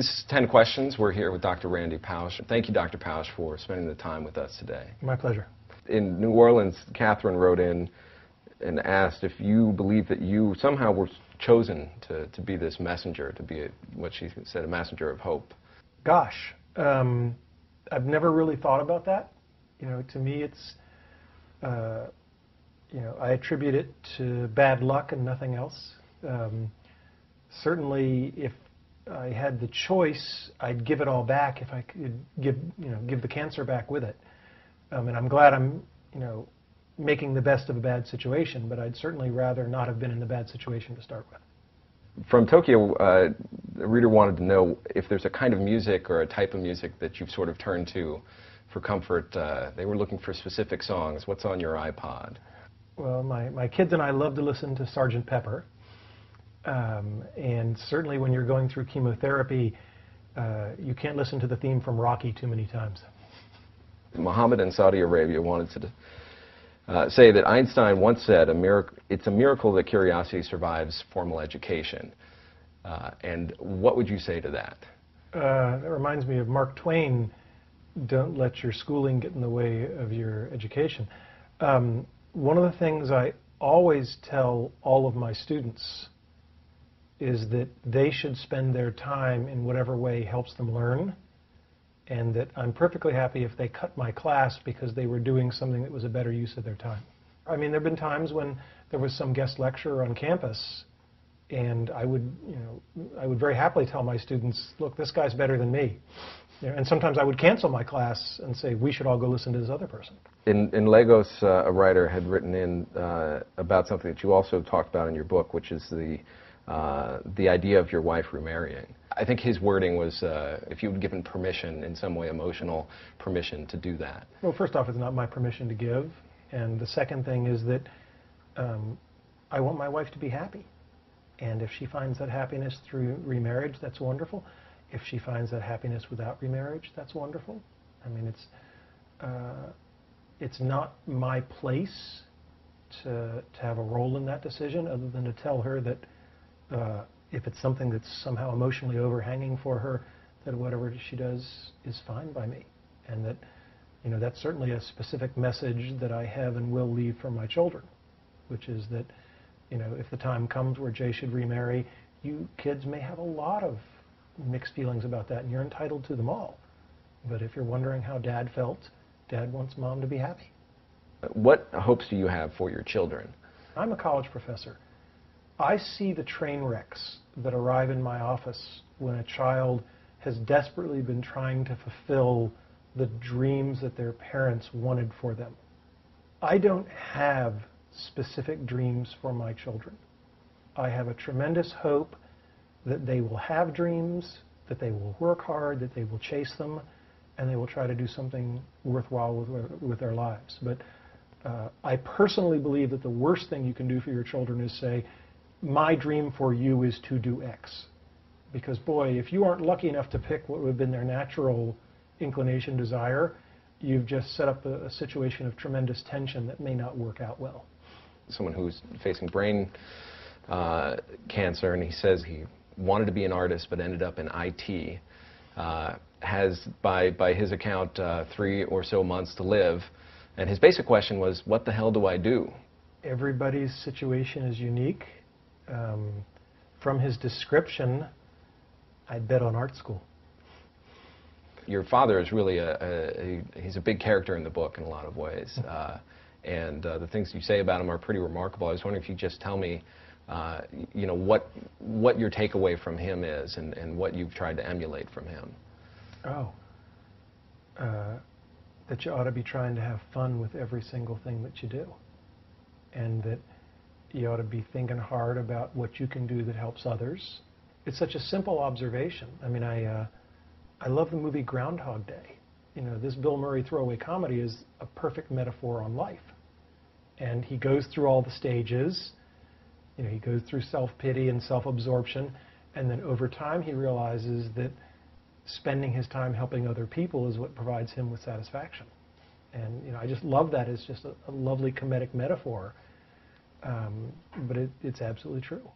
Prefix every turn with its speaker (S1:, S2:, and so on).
S1: This is 10 Questions. We're here with Dr. Randy Pausch. Thank you, Dr. Pausch, for spending the time with us today.
S2: My pleasure.
S1: In New Orleans, Catherine wrote in and asked if you believe that you somehow were chosen to be this messenger, to be what she said, a messenger of hope.
S2: Gosh, I've never really thought about that. To me it's, I attribute it to bad luck and nothing else. Certainly, if I had the choice, I'd give it all back if I could give the cancer back with it. And I'm glad I'm, making the best of a bad situation, but I'd certainly rather not have been in the bad situation to start with.
S1: From Tokyo, a reader wanted to know if there's a kind of music or a type of music that you've sort of turned to for comfort. They were looking for specific songs. What's on your iPod?
S2: Well, my kids and I love to listen to Sgt. Pepper. And certainly when you're going through chemotherapy, you can't listen to the theme from Rocky too many times.
S1: Muhammad in Saudi Arabia wanted to say that Einstein once said, it's a miracle that curiosity survives formal education. And what would you say to that?
S2: That reminds me of Mark Twain, don't let your schooling get in the way of your education. One of the things I always tell all of my students is that they should spend their time in whatever way helps them learn, and that I'm perfectly happy if they cut my class because they were doing something that was a better use of their time. I mean, there have been times when there was some guest lecturer on campus, and I would very happily tell my students, look, this guy's better than me. And sometimes I would cancel my class and say, we should all go listen to this other person.
S1: In Lagos, a writer had written in about something that you also talked about in your book, which is the idea of your wife remarrying. I think his wording was if you had given permission, in some way emotional permission, to do that.
S2: Well, first off, it's not my permission to give. And the second thing is that I want my wife to be happy. And if she finds that happiness through remarriage, that's wonderful. If she finds that happiness without remarriage, that's wonderful. I mean, it's not my place to have a role in that decision, other than to tell her that if it's something that's somehow emotionally overhanging for her, that whatever she does is fine by me. And that, that's certainly a specific message that I have and will leave for my children, which is that, if the time comes where Jay should remarry, you kids may have a lot of mixed feelings about that, and you're entitled to them all. But if you're wondering how Dad felt, Dad wants Mom to be happy.
S1: What hopes do you have for your children?
S2: I'm a college professor. I see the train wrecks that arrive in my office when a child has desperately been trying to fulfill the dreams that their parents wanted for them. I don't have specific dreams for my children. I have a tremendous hope that they will have dreams, that they will work hard, that they will chase them, and they will try to do something worthwhile with their lives. But I personally believe that the worst thing you can do for your children is say, my dream for you is to do X. Because boy, if you aren't lucky enough to pick what would have been their natural inclination, desire, you've just set up a situation of tremendous tension that may not work out well.
S1: Someone who's facing brain cancer, and he says he wanted to be an artist but ended up in IT, has, by his account, 3 or so months to live. And his basic question was, what the hell do I do?
S2: Everybody's situation is unique. From his description, I'd bet on art school.
S1: Your father is really he's a big character in the book in a lot of ways. And the things you say about him are pretty remarkable. I was wondering if you could just tell me, what your takeaway from him is, and what you've tried to emulate from him.
S2: That you ought to be trying to have fun with every single thing that you do. And that you ought to be thinking hard about what you can do that helps others. It's such a simple observation. I mean, I love the movie Groundhog Day. This Bill Murray throwaway comedy is a perfect metaphor on life. And he goes through all the stages. He goes through self-pity and self-absorption, and then over time he realizes that spending his time helping other people is what provides him with satisfaction. And I just love that as just a lovely comedic metaphor, but it's absolutely true.